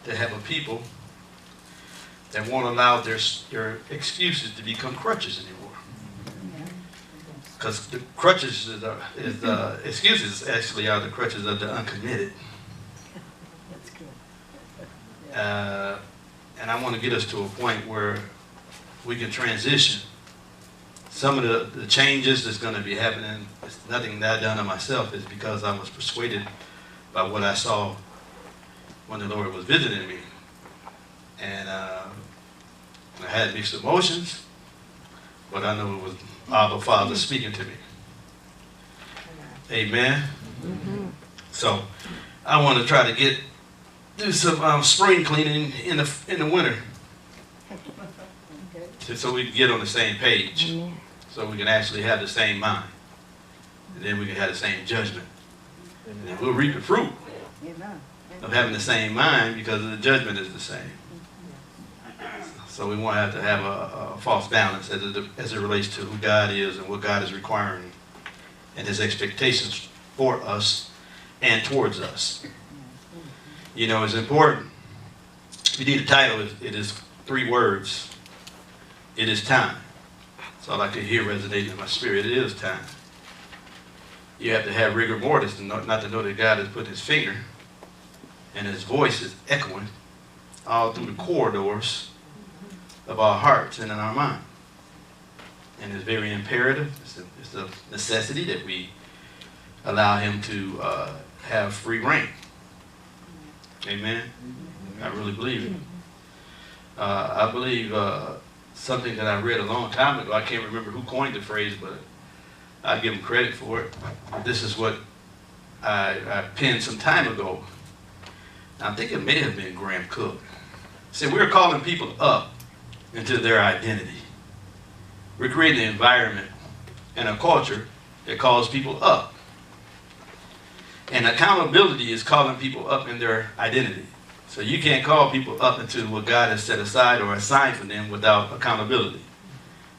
to have a people that won't allow their excuses to become crutches anymore. Because the crutches excuses actually are the crutches of the uncommitted. That's good. And I want to get us to a point where we can transition. Some of the changes that's going to be happening, it's nothing that I've done to myself, it's because I was persuaded by what I saw when the Lord was visiting me. And I had mixed emotions, but I know it was Abba Father speaking to me. Amen. Mm-hmm. So I want to try to do some spring cleaning in the winter, so we can get on the same page, so we can actually have the same mind, and then we can have the same judgment, and then we'll reap the fruit of having the same mind because the judgment is the same. So we won't have to have a false balance as it relates to who God is and what God is requiring and His expectations for us and towards us. You know, it's important. If you need a title, it is 3 words. It is time. That's all I could hear resonating in my spirit. It is time. You have to have rigor mortis not to know that God has put His finger and His voice is echoing all through the corridors of our hearts and in our mind. And it's very imperative. It's a necessity that we allow Him to have free reign. Amen. I really believe it. I believe something that I read a long time ago. I can't remember who coined the phrase, but I give him credit for it. This is what I penned some time ago. I think it may have been Graham Cook. He said, we're calling people up into their identity. We're creating an environment and a culture that calls people up. And accountability is calling people up in their identity. So you can't call people up into what God has set aside or assigned for them without accountability.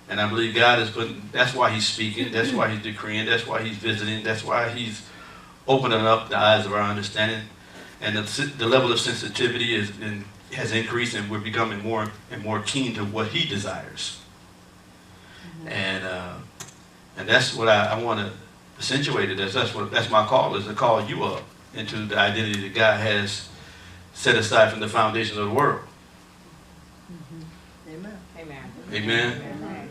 And I believe God is putting, that's why He's speaking, that's why He's decreeing, that's why He's visiting, that's why He's opening up the eyes of our understanding. And the level of sensitivity has increased, and we're becoming more and more keen to what He desires. And that's what I want to accentuate it as. That's my call, is to call you up into the identity that God has set aside from the foundation of the world. Amen. Amen. Amen.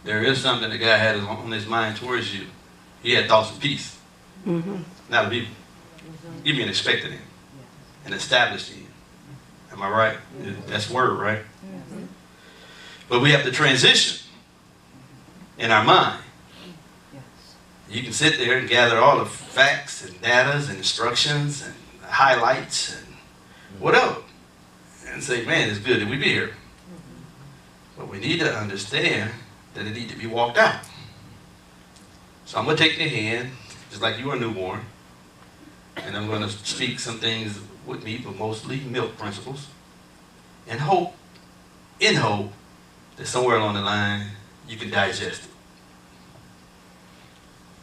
There is something that God had on His mind towards you. He had thoughts of peace, not of evil. Even expected Him and established Him. Am I right? That's word, right? But we have to transition in our mind. You can sit there and gather all the facts and data and instructions and highlights and whatever and say, man, it's good that we be here. But we need to understand that it needs to be walked out. So I'm going to take your hand, just like you were a newborn, and I'm going to speak some things with me, but mostly milk principles, and hope that somewhere along the line you can digest it.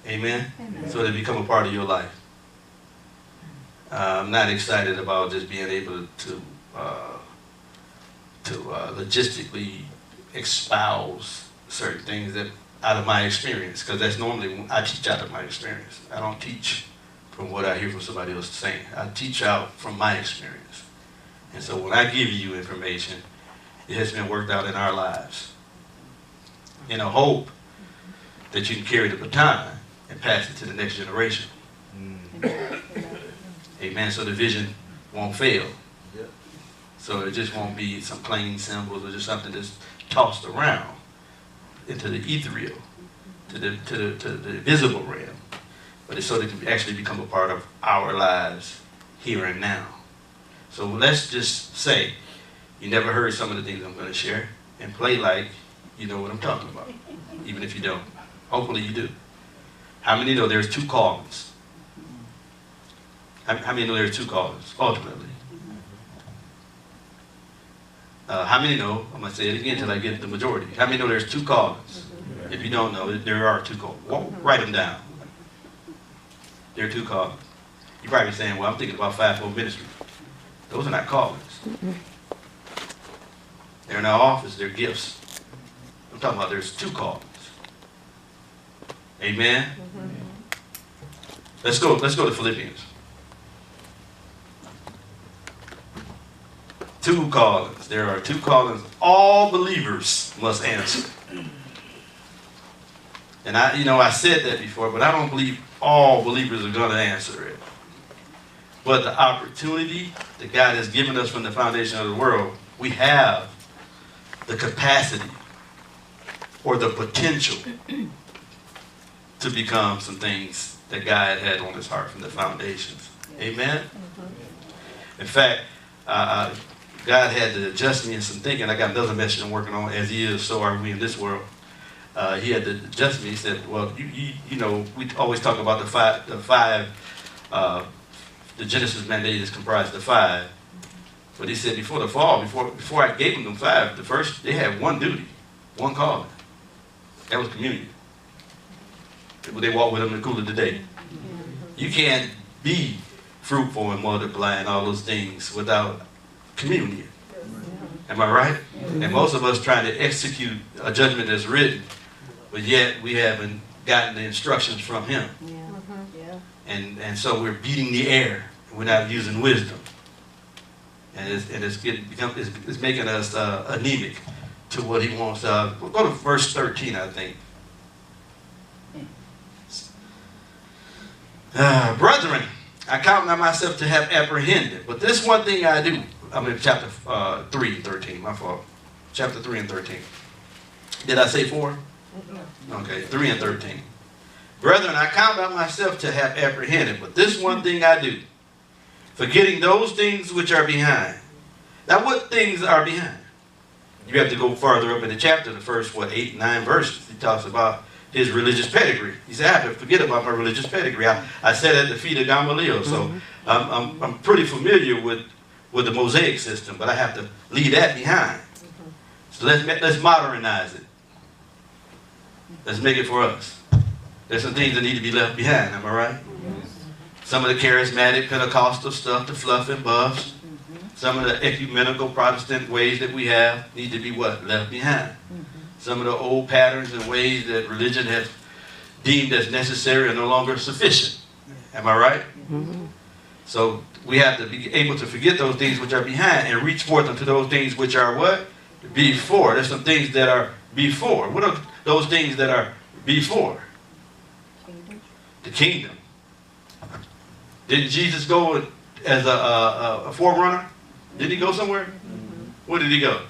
Amen? Amen. So they become a part of your life. I'm not excited about just being able to logistically espouse certain things that out of my experience, because that's normally I teach out of my experience. I don't teach from what I hear from somebody else saying. I teach out from my experience. And so when I give you information, it has been worked out in our lives in a hope that you can carry the baton and pass it to the next generation. Amen. So the vision won't fail. So it just won't be some plain symbols or just something that's tossed around into the ethereal, to the visible realm. But it's so that it can actually become a part of our lives here and now. So let's just say you never heard some of the things I'm going to share, and play like you know what I'm talking about, even if you don't. Hopefully you do. How many know there's 2 callings? How many know there's 2 callings, ultimately? How many know, I'm going to say it again until I get the majority. How many know there's 2 callings? If you don't know, there are 2 callings. Well, write them down. There are 2 callings. You're probably saying, well, I'm thinking about 5-fold ministry. Those are not callings. They're in our office, they're gifts. I'm talking about there's two callings. Amen? Let's go to Philippians. Two callings. There are two callings all believers must answer. And I said that before, but I don't believe all believers are going to answer it. But the opportunity that God has given us from the foundation of the world, we have the capacity or the potential to become some things that God had on his heart from the foundations. Amen? In fact, God had to adjust me in some thinking. I got another message I'm working on. As he is, so are we in this world. He had to adjust me. He said, well, you know, we always talk about the Genesis mandate is comprised of 5. But he said before the fall, before I gave them 5, they had one duty, one calling. That was communion. They walk with him in the cool of the day. You can't be fruitful and multiply and all those things without communion. Am I right? And most of us trying to execute a judgment that's written, but yet we haven't gotten the instructions from him. And so we're beating the air. We're not using wisdom. And it's making us anemic to what he wants. We'll go to verse 13, I think. Brethren, I count not myself to have apprehended, but this one thing I do. I'm in chapter 3 and 13, my fault. Chapter 3 and 13. Did I say 4? Okay, 3 and 13. Brethren, I count not myself to have apprehended, but this one thing I do, forgetting those things which are behind. Now, what things are behind? You have to go farther up in the chapter, the first, 8, 9 verses. He talks about his religious pedigree. He said, I have to forget about my religious pedigree. I sat at the feet of Gamaliel, so I'm pretty familiar with the Mosaic system, but I have to leave that behind. So let's modernize it. Let's make it for us. There's some things that need to be left behind, am I right? Some of the charismatic Pentecostal stuff, the fluff and buffs, some of the ecumenical Protestant ways that we have need to be what? Left behind. Some of the old patterns and ways that religion has deemed as necessary are no longer sufficient. Am I right? So we have to be able to forget those things which are behind and reach forth unto those things which are what? Before. There's some things that are before. What are those things that are before? The kingdom. Didn't Jesus go as a forerunner? Did he go somewhere? Where did he go?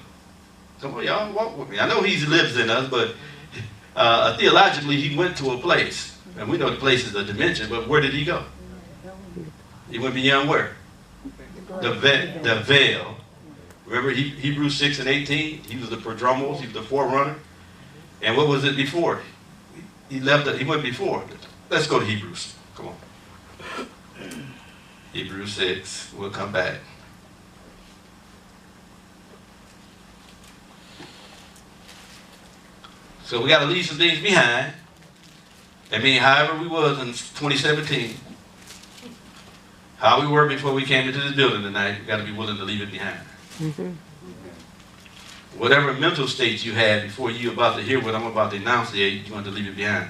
Come on, y'all, walk with me. I know he lives in us, but theologically he went to a place. And we know the place is a dimension, but where did he go? He went beyond where? The veil. Remember Hebrews 6 and 18? He was the prodromos, he was the forerunner. And what was it before? He went before. Let's go to Hebrews. Come on. Hebrews 6. We'll come back. So we got to leave some things behind. I mean, however we was in 2017, how we were before we came into this building tonight, we got to be willing to leave it behind. Whatever mental state you had before you about to hear what I'm about to enunciate, you want to leave it behind.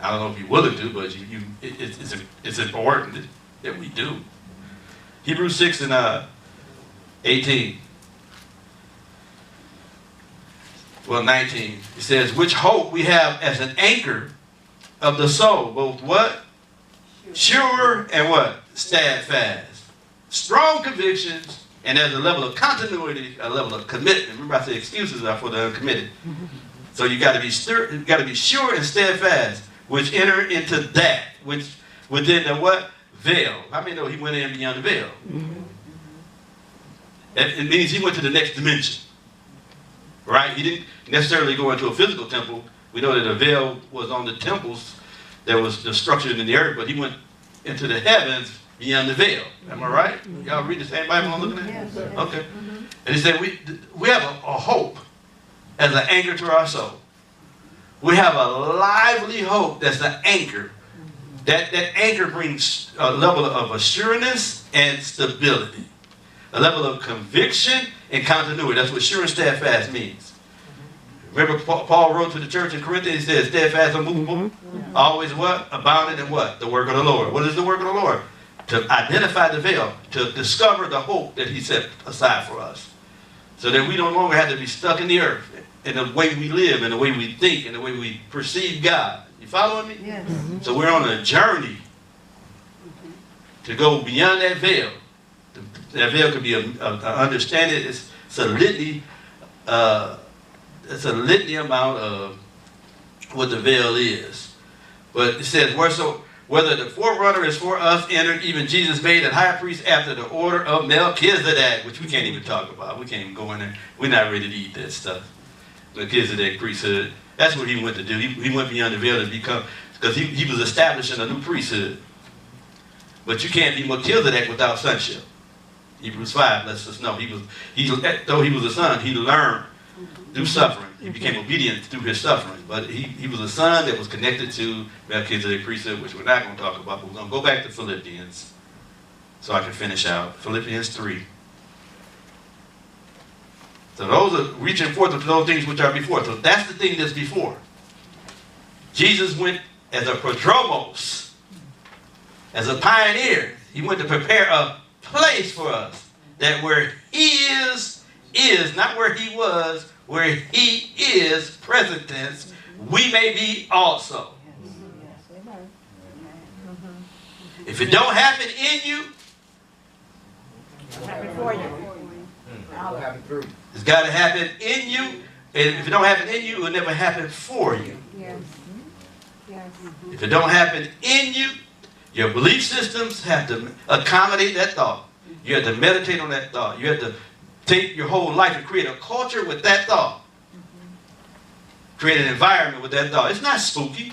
I don't know if you're willing to, but it's important that we do. Hebrews 6 and 18. Well, 19. It says, which hope we have as an anchor of the soul, both what? Sure and what? Steadfast. Strong convictions, and there's a level of continuity, a level of commitment. Remember I said excuses are for the uncommitted. So you got to be sure and steadfast, which enter into that, which within the what? Veil. How many know he went in beyond the veil? It means he went to the next dimension. Right? He didn't necessarily go into a physical temple. We know that the veil was on the temples that was structured in the earth, but he went into the heavens beyond the veil. Am I right? Y'all read the same Bible I'm looking at? Yes. Okay. And he said we have a hope as an anchor to our soul. We have a lively hope that's an anchor. That anchor brings a level of assurance and stability. a level of conviction and continuity. That's what sure and steadfast means. Remember Paul wrote to the church in Corinthians, he said, steadfast, unmovable, always what? Abounding in what? The work of the Lord. What is the work of the Lord? To identify the veil, to discover the hope that he set aside for us. So that we no longer have to be stuck in the earth, in the way we live, in the way we think, in the way we perceive God. You following me? Yes. So we're on a journey to go beyond that veil. That veil could be understanding. It's a litany. It's a litany amount of what the veil is. But it says, whether the forerunner is for us entered, even Jesus made a high priest after the order of Melchizedek, which we can't even talk about. We can't even go in there. We're not ready to eat that stuff. Melchizedek priesthood. That's what he went to do. He went beyond the veil to become, because he was establishing a new priesthood. But you can't be Melchizedek without sonship. Hebrews 5 lets us know. Though he was a son, he learned through suffering. He became obedient through his suffering. But he was a son that was connected to Melchizedek priesthood, which we're not going to talk about. But we're going to go back to Philippians so I can finish out. Philippians 3. So those are reaching forth to those things which are before. So that's the thing that's before. Jesus went as a prodromos, as a pioneer. He went to prepare a place for us, that where he is not where he was, where he is, present tense, we may be also. If it don't happen in you, It'll happen for you. It'll happen through. it's got to happen in you. And if it don't happen in you, it will never happen for you. Yes. Yes. If it don't happen in you, your belief systems have to accommodate that thought. You have to meditate on that thought. You have to take your whole life and create a culture with that thought. Create an environment with that thought. It's not spooky.